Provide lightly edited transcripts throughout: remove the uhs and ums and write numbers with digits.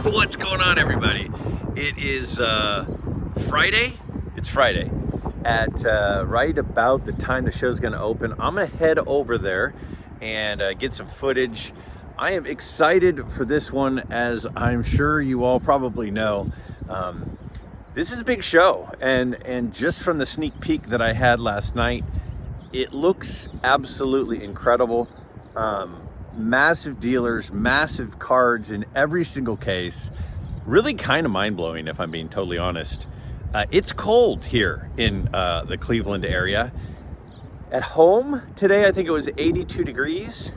What's going on, everybody? It is Friday. It's Friday at right about the time the show's going to open. I'm going to head over there and get some footage. I am excited for this one, as I'm sure you all probably know. This is a big show, and just from the sneak peek that I had last night, it looks absolutely incredible. Massive dealers, massive cards in every single case. Really kind of mind-blowing, if I'm being totally honest. It's cold here in the Cleveland area. At home today, I think it was 82 degrees.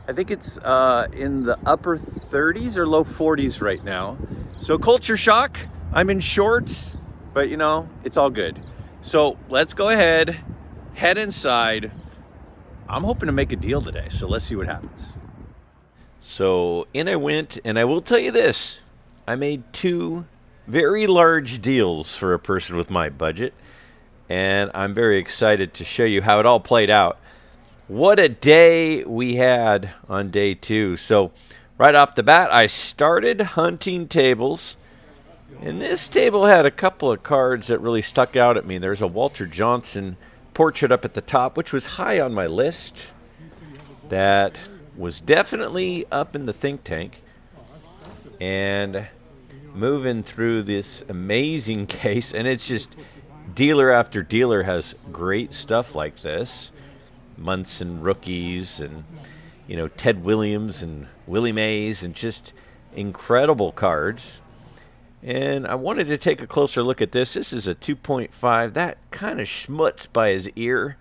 I think it's in the upper 30s or low 40s right now. So culture shock. I'm in shorts, but you know, it's all good. So let's go ahead, head inside. I'm hoping to make a deal today, so let's see what happens. So in I went, and I will tell you this. I made two very large deals for a person with my budget, and I'm very excited to show you how it all played out. What a day we had on day two. So right off the bat, I started hunting tables, and this table had a couple of cards that really stuck out at me. There's a Walter Johnson portrait up at the top, which was high on my list. That was definitely up in the think tank. And moving through this amazing case, and it's just dealer after dealer has great stuff like this. Munson rookies, and you know, Ted Williams and Willie Mays, and just incredible cards. And I wanted to take a closer look at this. This is a 2.5. That kind of schmutz by his ear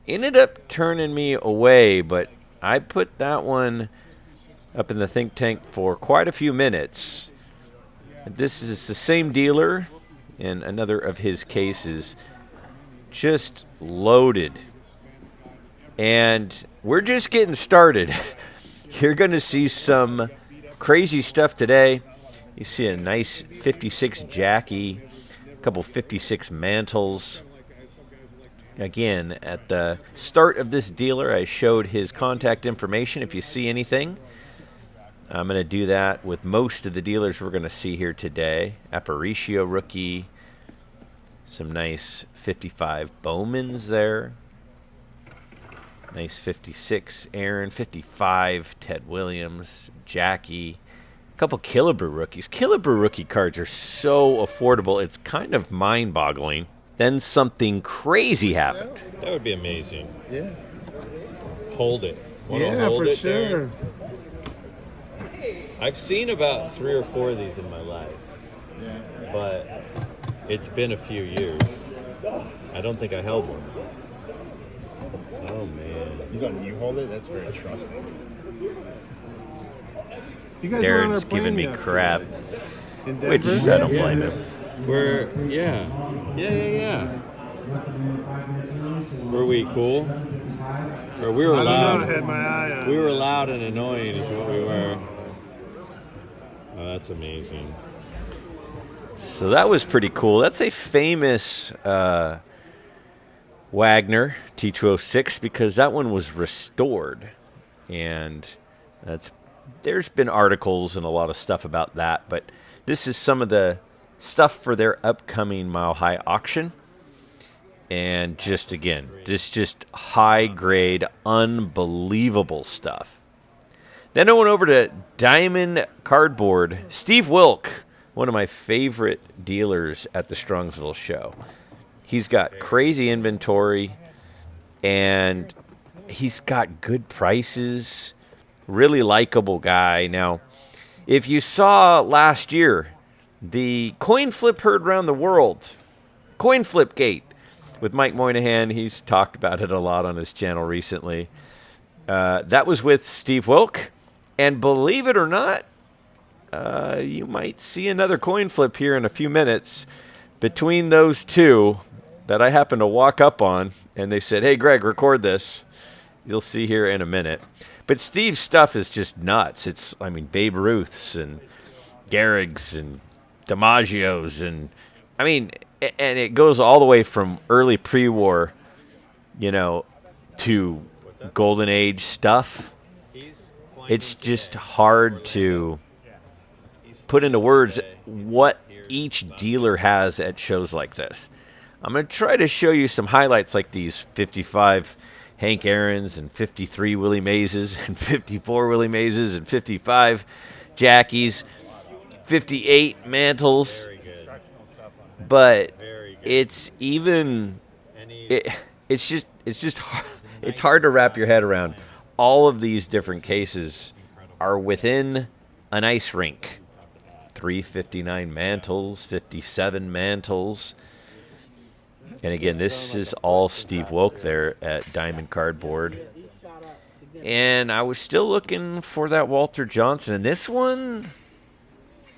ended up turning me away, but I put that one up in the think tank for quite a few minutes. This is the same dealer in another of his cases, just loaded. And we're just getting started. You're going to see some crazy stuff today. You see a nice 56 Jackie, a couple 56 Mantles. Again, at the start of this dealer, I showed his contact information if you see anything. I'm going to do that with most of the dealers we're going to see here today. Aparicio rookie, some nice 55 Bowmans there. Nice 56 Aaron, 55 Ted Williams, Jackie. A couple Killebrew rookies. Killebrew rookie cards are so affordable, it's kind of mind-boggling. Then something crazy happened. That would be amazing. Yeah. Hold it. Yeah, hold for it sure. there? I've seen about 3 or 4 of these in my life, but it's been a few years. I don't think I held one. Oh, man. He's on you hold it? That's very trusting. You guys Darren's giving me crap, in which Denver? I don't blame him. Yeah. Were we cool? Or we were I don't loud? know. I had my eye on. We were loud and annoying is what we were. Oh, that's amazing. So that was pretty cool. That's a famous Wagner T206 because that one was restored. And there's been articles and a lot of stuff about that. But this is some of the stuff for their upcoming Mile High auction. And just, again, this just high-grade, unbelievable stuff. Then I went over to Diamond Cardboard. Steve Wilk, one of my favorite dealers at the Strongsville show. He's got crazy inventory, and he's got good prices. Really likable guy. Now, if you saw last year, the coin flip heard around the world, coin flip gate with Mike Moynihan, he's talked about it a lot on his channel recently. That was with Steve Wilk. And believe it or not, you might see another coin flip here in a few minutes between those two that I happened to walk up on. And they said, hey, Greg, record this. You'll see here in a minute. But Steve's stuff is just nuts. It's, I mean, Babe Ruths and Gehrig's and DiMaggio's. And, I mean, and it goes all the way from early pre-war, you know, to Golden Age stuff. It's just hard to put into words what each dealer has at shows like this. I'm going to try to show you some highlights like these 55 Hank Aaron's and 53 Willie Mays' and 54 Willie Mays' and 55 Jackie's, 58 Mantles. But it's even it's just it's hard to wrap your head around. All of these different cases are within an ice rink. 359 Mantles, 57 Mantles. And again, this is all Steve Woke there at Diamond Cardboard. And I was still looking for that Walter Johnson. And this one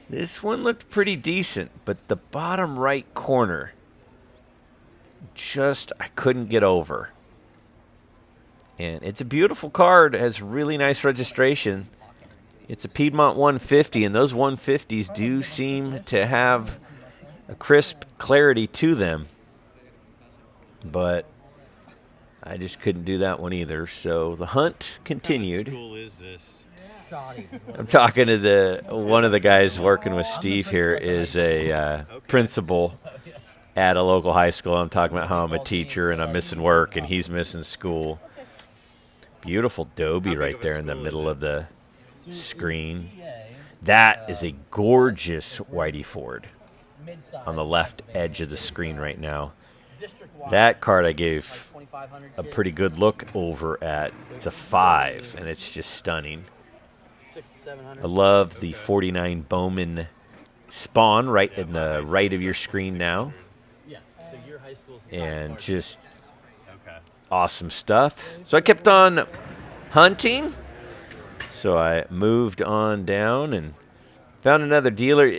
looked pretty decent. But the bottom right corner, I couldn't get over. And it's a beautiful card. It has really nice registration. It's a Piedmont 150, and those 150s do seem to have a crisp clarity to them. But I just couldn't do that one either. So the hunt continued. How cool is this? I'm talking to one of the guys working with Steve here is a principal at a local high school. I'm talking about how I'm a teacher and I'm missing work and he's missing school. Beautiful Dobie right there in the middle of the screen. That is a gorgeous Whitey Ford on the left edge of the screen right now. That card I gave a pretty good look over at. It's a 5, and it's just stunning. I love the 49 Bowman Spawn right in the right of your screen now. And just awesome stuff. So I kept on hunting. So I moved on down and found another dealer.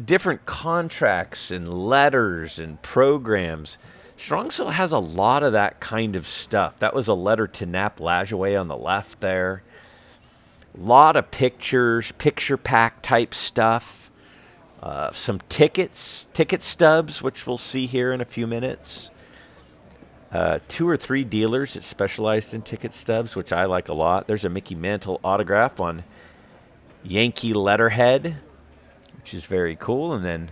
Different contracts and letters and programs. Strongsville has a lot of that kind of stuff. That was a letter to Nap Lajoie on the left there. A lot of pictures, picture pack type stuff. Some ticket stubs, which we'll see here in a few minutes. 2 or 3 dealers that specialized in ticket stubs, which I like a lot. There's a Mickey Mantle autograph on Yankee letterhead, which is very cool. And then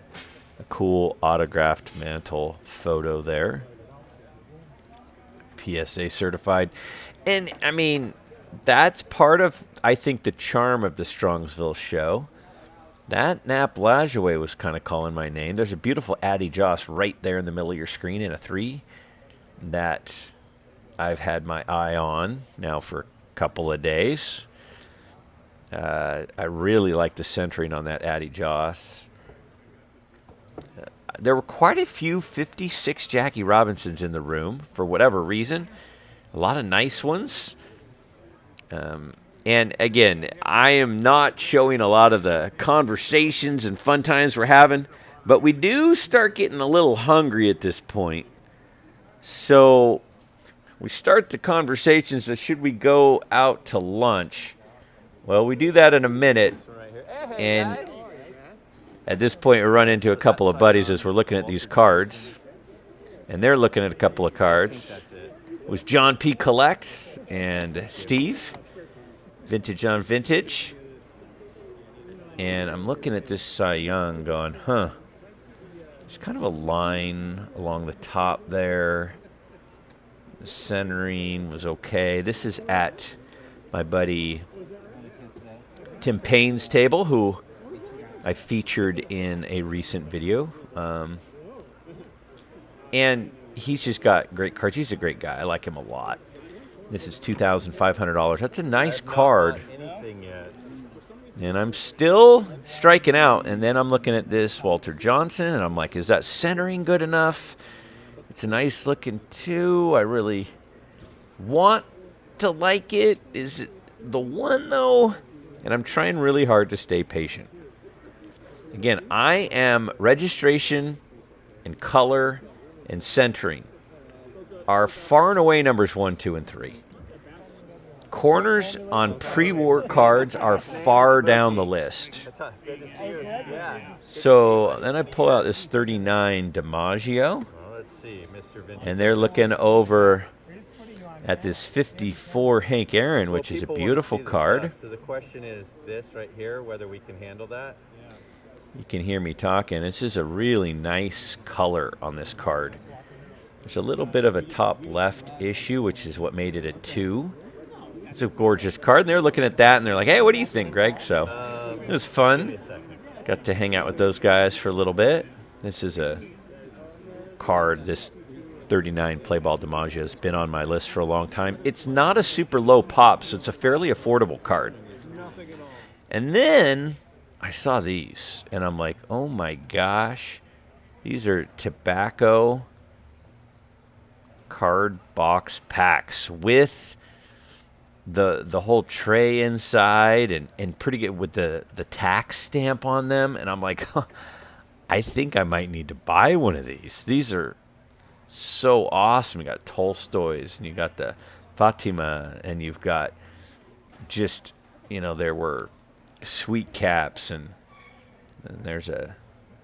a cool autographed Mantle photo there. PSA certified. And, I mean, that's part of, I think, the charm of the Strongsville show. That Nap Lajoie was kind of calling my name. There's a beautiful Addie Joss right there in the middle of your screen in a 3 that I've had my eye on now for a couple of days. I really like the centering on that Addie Joss. There were quite a few 56 Jackie Robinsons in the room for whatever reason. A lot of nice ones. And again, I am not showing a lot of the conversations and fun times we're having, but we do start getting a little hungry at this point. So we start the conversations that should we go out to lunch? Well, we do that in a minute. And at this point, we run into a couple of buddies as we're looking at these cards. And they're looking at a couple of cards. It was John P. Collect and Steve. Vintage on Vintage. And I'm looking at this Cy Young going, there's kind of a line along the top there. The centering was okay. This is at my buddy Tim Payne's table, who I featured in a recent video. And he's just got great cards. He's a great guy. I like him a lot. This is $2,500. That's a nice card. And I'm still striking out. And then I'm looking at this Walter Johnson, and I'm like, is that centering good enough? It's a nice looking 2. I really want to like it. Is it the one, though? And I'm trying really hard to stay patient. Again, I am registration and color and centering are far and away numbers 1, 2, and 3. Corners on pre-war cards are far down the list. So then I pull out this 39 DiMaggio. And they're looking over at this 54 Hank Aaron, which is a beautiful card. So the question is this right here, whether we can handle that. you can hear me talking. This is a really nice color on this card. There's a little bit of a top left issue, which is what made it a 2. It's a gorgeous card. And they're looking at that, and they're like, hey, what do you think, Greg? So it was fun. Got to hang out with those guys for a little bit. This is a card, this 39 Play Ball DiMaggio has been on my list for a long time. It's not a super low pop, so it's a fairly affordable card. And then I saw these, and I'm like, oh my gosh. These are tobacco card box packs with the whole tray inside and pretty good with the tax stamp on them. And I'm like, I think I might need to buy one of these. These are so awesome. You got Tolstoy's, and you got the Fatima, and you've got just, there were sweet caps, and there's a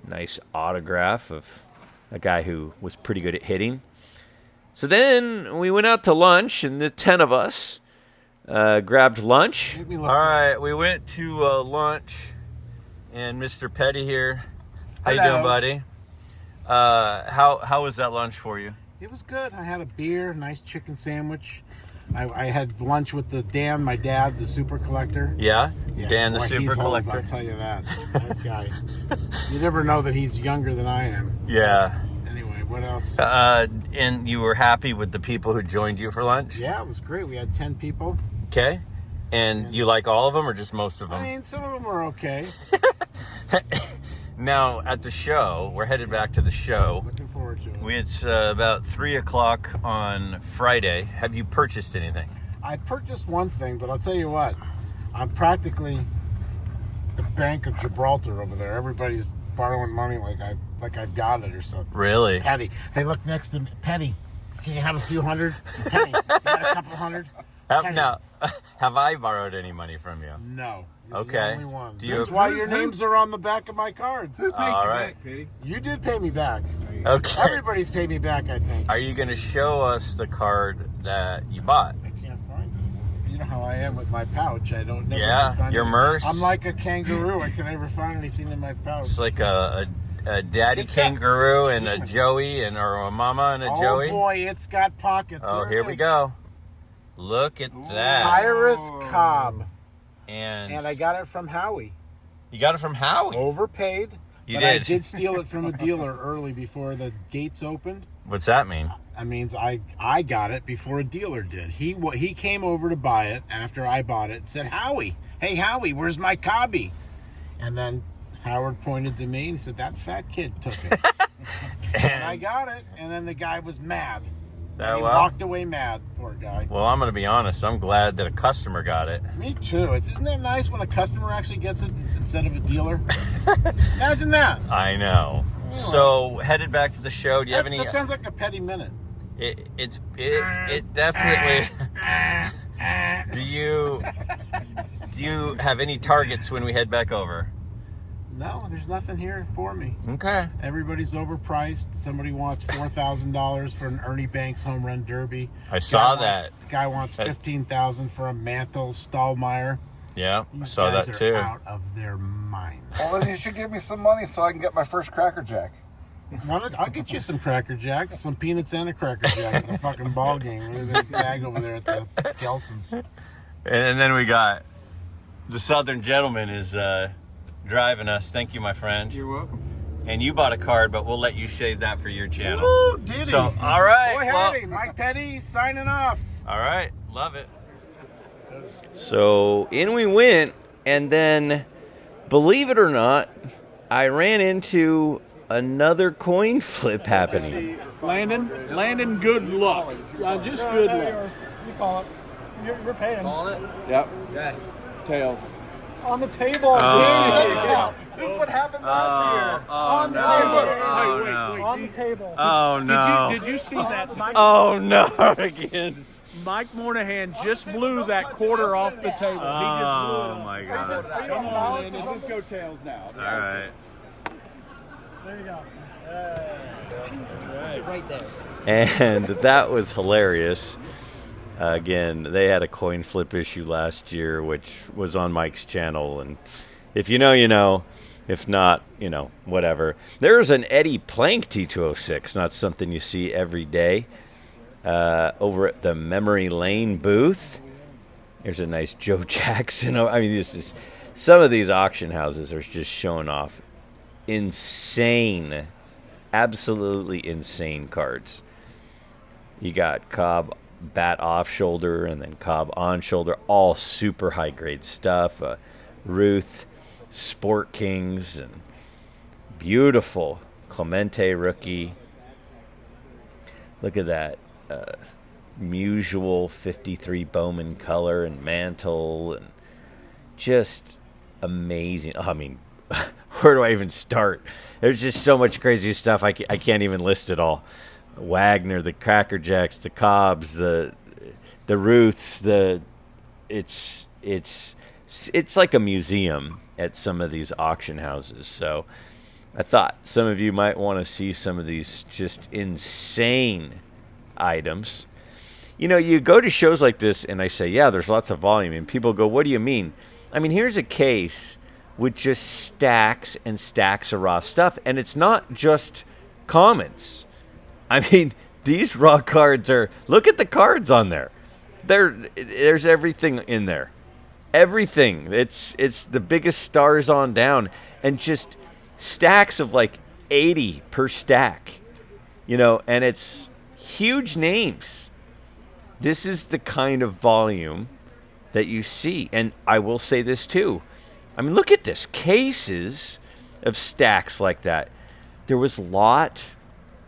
nice autograph of a guy who was pretty good at hitting. So then we went out to lunch, and the 10 of us grabbed lunch. All right, we went to lunch, and Mr. Petty here. How you doing, buddy? How was that lunch for you? It was good. I had a beer, nice chicken sandwich. I had lunch with Dan, my dad, the super collector. Yeah? Yeah, Dan, the boy, super collector. I'll tell you that. That guy. You never know that he's younger than I am. Yeah. Anyway, what else? And you were happy with the people who joined you for lunch? Yeah, it was great. We had 10 people. Okay. And you like all of them or just most of them? I mean, some of them were okay. Now, at the show, we're headed back to the show. Looking forward to it. It's about 3 o'clock on Friday. Have you purchased anything? I purchased one thing, but I'll tell you what. I'm practically the Bank of Gibraltar over there. Everybody's borrowing money like I've got it or something. Really? Petty. They look next to me. Petty, can you have a few hundred? Penny, you got a couple hundred? Now, have I borrowed any money from you? No. You're Okay. the only one. Do you That's why your names are on the back of my cards. Who paid you All right. back, Petey? You did pay me back. Okay. Everybody's paid me back, I think. Are you going to show us the card that you bought? I can't find it. You know how I am with my pouch. I don't never Yeah, find your it. purse. I'm like a kangaroo. I can never find anything in my pouch. It's like a daddy It's got- kangaroo and a Joey or a mama and a Joey. Oh boy, it's got pockets. Oh, There here it we is. go. Look at that. Iris Cobb. And I got it from Howie. you got it from Howie. Overpaid. You but did. I did steal it from a dealer early before the gates opened. What's that mean? That means I got it before a dealer did. He came over to buy it after I bought it and said, Howie, hey Howie, where's my cobby? And then Howard pointed to me and said, that fat kid took it. And I got it, and then the guy was mad. He walked away mad, poor guy. Well, I'm going to be honest. I'm glad that a customer got it. Me too. Isn't that nice when a customer actually gets it instead of a dealer? Imagine that. I know. So, headed back to the show. Do you have any? That sounds like a petty minute. It definitely. Do you have any targets when we head back over? No, there's nothing here for me. Okay. Everybody's overpriced. Somebody wants $4,000 for an Ernie Banks home run derby. I saw that. The guy wants $15,000 for a Mantles Stallmeyer. Yeah, I These saw guys that are too. out of their minds. Well, then you should give me some money so I can get my first Cracker Jack. I'll get you some Cracker Jacks, some peanuts and a Cracker Jack at the fucking ball game. There's a bag over there at the Gelson's. And then we got the Southern gentleman is driving us. Thank you, my friend. You're welcome. And you bought a card, but we'll let you shave that for your channel. Ooh, did he? So, all right. Boy, howdy, Mike Petty signing off. All right, love it. So in we went, and then, believe it or not, I ran into another coin flip happening. Landon, good luck. Just good luck. You call it. You're paying. Calling it? Yep. Okay. Tails. On the table. This is what happened last year. On the table. On the table. Oh no! Did you see that? Oh no! Again. Mike Moynihan just blew that quarter off the table. Oh my He God! just blew it. Come on, Landon. Just go tails now. All right. There you go. Right there. And that was hilarious. Again, they had a coin flip issue last year, which was on Mike's channel. And if you know, you know. If not, you know, whatever. There's an Eddie Plank T206, not something you see every day. Over at the Memory Lane booth. There's a nice Joe Jackson. I mean, this is some of these auction houses are just showing off insane, absolutely insane cards. You got Cobb bat off shoulder and then Cobb on shoulder, all super high grade stuff. Ruth, Sport Kings, and beautiful Clemente rookie. Look at that. Mutual 53 Bowman color and mantle, and just amazing. I mean, where do I even start? There's just so much crazy stuff. I can't even list it all. Wagner, the Cracker Jacks, the Cobbs, the Ruths, it's like a museum at some of these auction houses. So I thought some of you might want to see some of these just insane items. You know, you go to shows like this and I say, yeah, there's lots of volume, and people go, what do you mean? I mean, here's a case with just stacks and stacks of raw stuff, and it's not just commons. I mean, these raw cards are, look at the cards on there. There's everything in there. Everything. It's the biggest stars on down, and just stacks of like 80 per stack. You know, and it's huge names. This is the kind of volume that you see. And I will say this too. I mean, look at this. Cases of stacks like that. There was a lot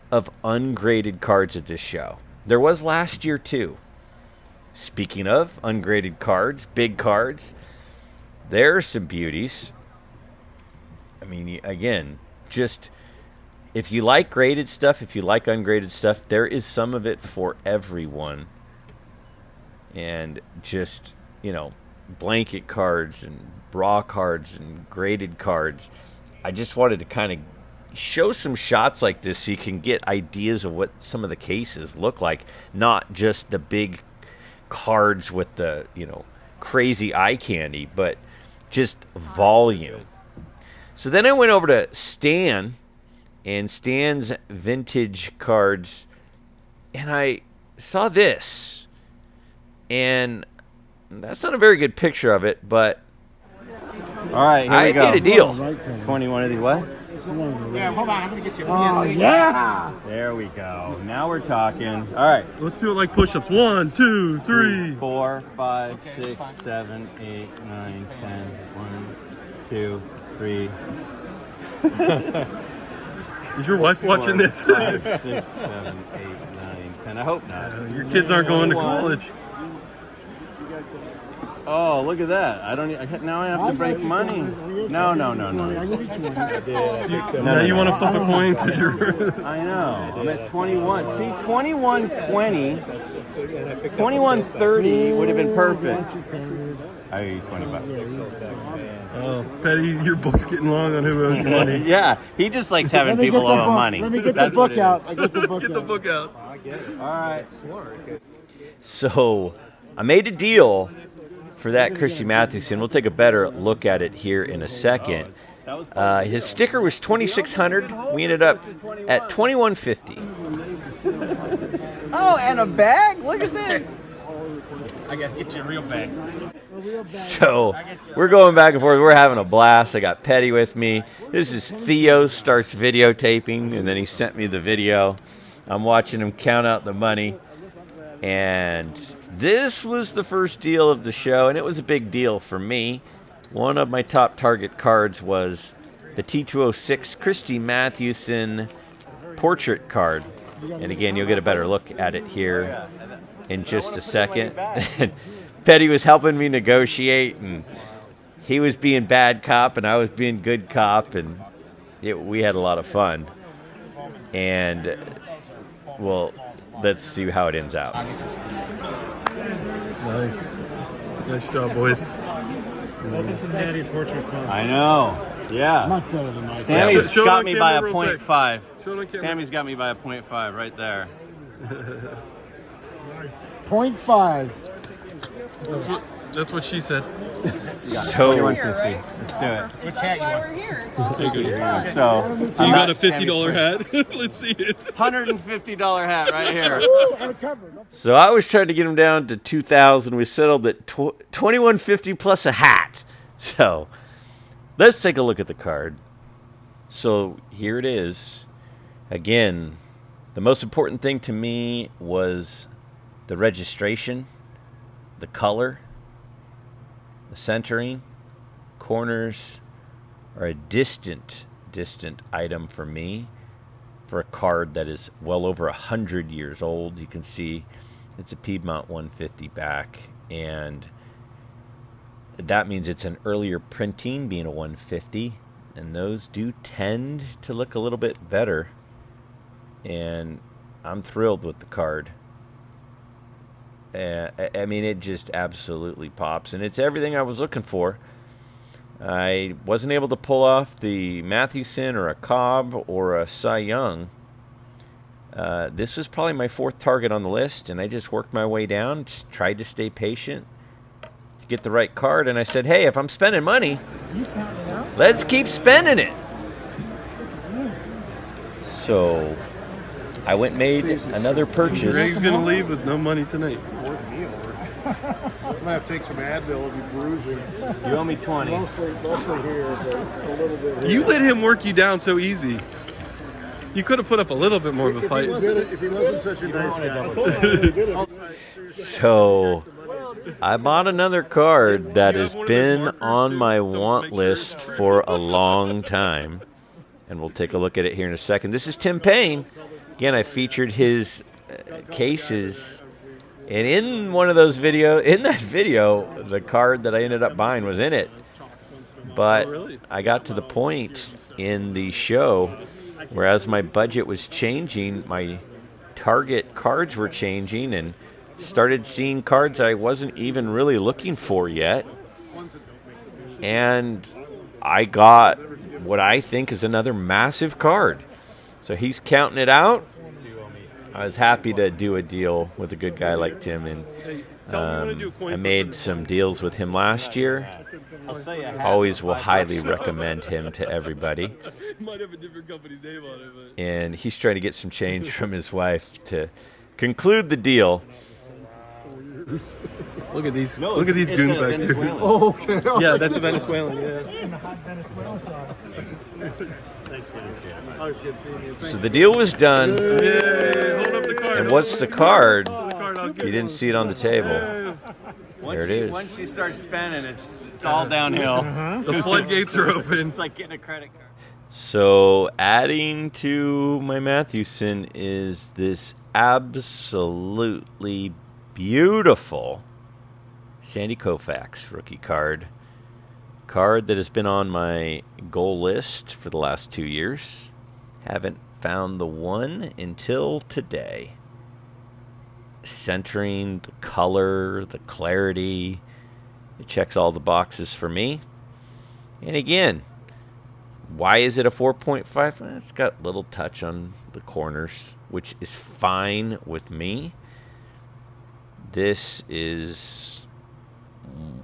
of ungraded cards at this show. There was last year too. Speaking of ungraded cards, big cards, there are some beauties. I mean, again, just if you like graded stuff, if you like ungraded stuff, there is some of it for everyone. And just, you know, blanket cards and raw cards and graded cards. I just wanted to kind of show some shots like this so you can get ideas of what some of the cases look like, not just the big cards with the, you know, crazy eye candy, but just volume. So then I went over to Stan and Stan's vintage cards, and I saw this. And that's not a very good picture of it, but All right, here we go. I made a deal. 21 of these what? Yeah, hold on. I'm going to get you. Oh, yeah. There we go. Now we're talking. All right. Let's do it like push-ups. 1, 2, 3. 4, 5, 6, 7, 8, 9, 10. 1, 2, 3. Is your wife watching this? 5, 6, 7, 8, 9, 10. I hope not. Your kids aren't going to college. Oh, look at that. Now I have to break money. No. Now you want to flip a coin because you're... I know. I'm at 21. See, 21.20, 21.30 would have been perfect. I owe you $20. Oh, Petty, your book's getting long on who owes you money. Yeah, he just likes having people owe him money. Let me get That's the what book it out. is. I get the book Get the book out. All right. So I made a deal for that Christy Mathewson. We'll take a better look at it here in a second. His sticker was $2,600. We ended up at $2,150. Oh, and a bag? Look at that. I got to get you a real bag. So we're going back and forth. We're having a blast. I got Petty with me. This is Theo starts videotaping, and then he sent me the video. I'm watching him count out the money. And this was the first deal of the show, and it was a big deal for me. One of my top target cards was the T206 Christy Mathewson portrait card. And again, you'll get a better look at it here in just a second. Petty was helping me negotiate, and he was being bad cop, and I was being good cop, and we had a lot of fun. And, well, let's see how it ends out. Nice job, boys. Welcome to Natty Portrait Club. I know. Yeah. Much better than my Sammy's Show it got on me by a camera real quick. 0.5. Show it on camera. Sammy's got me by a 0.5 right there. 0.5. That's what she said. So Here, right? That's why we're here. It's all good. So You got a $50 hat? Let's see it. $150 hat right here. So I was trying to get him down to 2,000. We settled at 2,150 plus a hat. So let's take a look at the card. So here it is. Again, the most important thing to me was the registration, the color, the centering. Corners are a distant item for me for a card that is well over 100 years old. You can see it's a Piedmont 150 back, and that means it's an earlier printing, being a 150, and those do tend to look a little bit better, and I'm thrilled with the card. I mean, it just absolutely pops, and it's everything I was looking for. I wasn't able to pull off the Mathewson or a Cobb or a Cy Young. This was probably my fourth target on the list, and I just worked my way down, just tried to stay patient to get the right card, and I said, hey, if I'm spending money, let's keep spending it. So I went and made another purchase. Greg's going to leave with no money tonight. I'm gonna have to take some Advil. It'll be bruising. You owe me 20. Mostly here, but a little bit here. You let him work you down so easy. You could have put up a little bit more of a fight. If he wasn't such a nice guy. So I bought another card that has been on my want list for a long time, and we'll take a look at it here in a second. This is Tim Payne. Again, I featured his cases, and in one of those that video, the card that I ended up buying was in it. But I got to the point in the show where, as my budget was changing, my target cards were changing, and started seeing cards I wasn't even really looking for yet. And I got what I think is another massive card. So he's counting it out. I was happy to do a deal with a good guy like Tim, and I made some deals with him last year. Always will highly recommend him to everybody. Might have a different company's name on it, but And he's trying to get some change from his wife to conclude the deal. look at these. Look at these goons back here. Oh, okay. Yeah, that's a Venezuelan. Yeah. I was good seeing you. So the deal was done. Yay! Hold up the card. And what's the card? Hold up the card, I'll You give it. didn't see it on the table. There it is. Once you start spending, it's all downhill. The floodgates are open. It's like getting a credit card. So adding to my Mathewson is this absolutely beautiful Sandy Koufax rookie card. Card that has been on my goal list for the last 2 years. Haven't found the one until today. Centering, the color, the clarity. It checks all the boxes for me. And again, why is it a 4.5? Well, it's got a little touch on the corners, which is fine with me. This is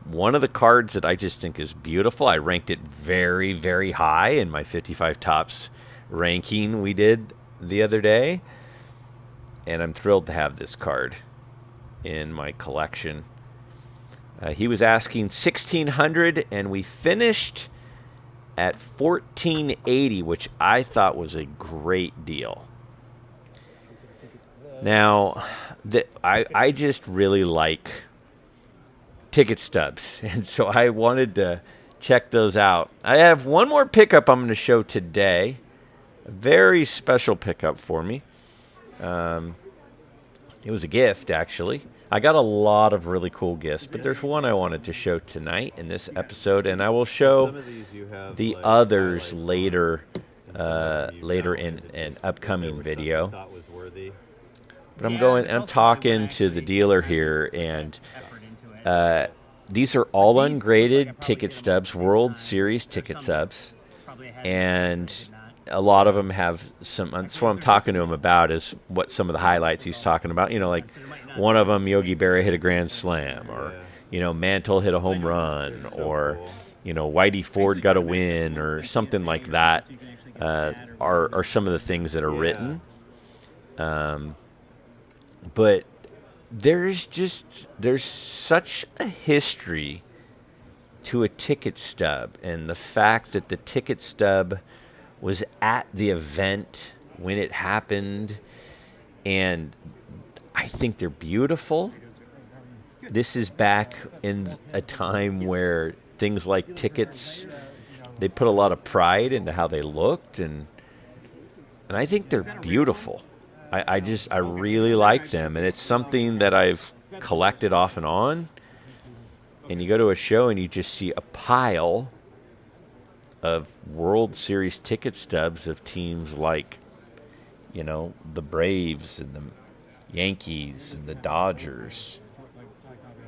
one of the cards that I just think is beautiful. I ranked it very, very high in my 55 tops ranking we did the other day. And I'm thrilled to have this card in my collection. He was asking $1,600, and we finished at $1,480, which I thought was a great deal. Now, I just really like ticket stubs, and so I wanted to check those out. I have one more pickup I'm going to show today. A very special pickup for me. It was a gift, actually. I got a lot of really cool gifts, but there's one I wanted to show tonight in this episode, and I will show the others later in an upcoming video. But I'm talking to the dealer here, and these are all ungraded ticket stubs, World Series ticket stubs, and a lot of them have some. That's what I'm talking to him about, is what some of the highlights he's talking about. You know, like one of them, Yogi Berra hit a grand slam, or Mantle hit a home run, or Whitey Ford got a win, or something like that, are some of the things that are written. But there's such a history to a ticket stub, and the fact that the ticket stub was at the event when it happened, and I think they're beautiful. This is back in a time where things like tickets, they put a lot of pride into how they looked, and I think they're beautiful. I really like them, and it's something that I've collected off and on. And you go to a show and you just see a pile of World Series ticket stubs of teams like, the Braves and the Yankees and the Dodgers.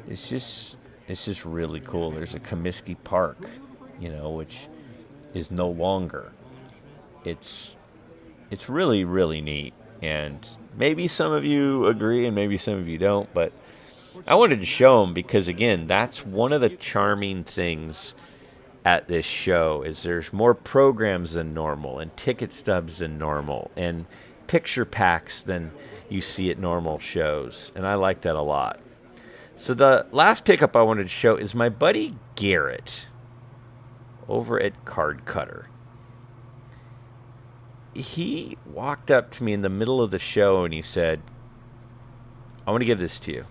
It's just really cool. There's a Comiskey Park, which is no longer. It's really, really neat. And maybe some of you agree and maybe some of you don't, but I wanted to show them because, again, that's one of the charming things at this show is there's more programs than normal, and ticket stubs than normal, and picture packs than you see at normal shows, and I like that a lot. So the last pickup I wanted to show is my buddy Garrett over at Card Cutter. He walked up to me in the middle of the show and he said, "I want to give this to you."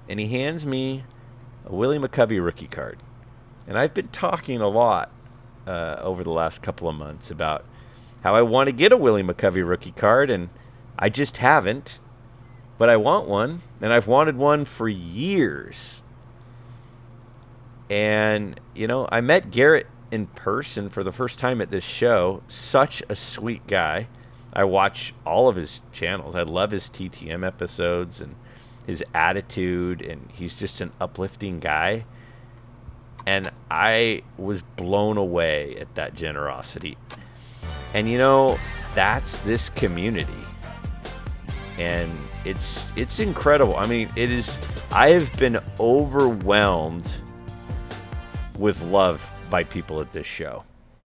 And he hands me a Willie McCovey rookie card. And I've been talking a lot over the last couple of months about how I want to get a Willie McCovey rookie card, and I just haven't. But I want one, and I've wanted one for years. And, I met Garrett in person for the first time at this show. Such a sweet guy. I watch all of his channels. I love his TTM episodes and his attitude, and he's just an uplifting guy. And I was blown away at that generosity. And that's this community. And it's incredible. I mean, I have been overwhelmed with love by people at this show.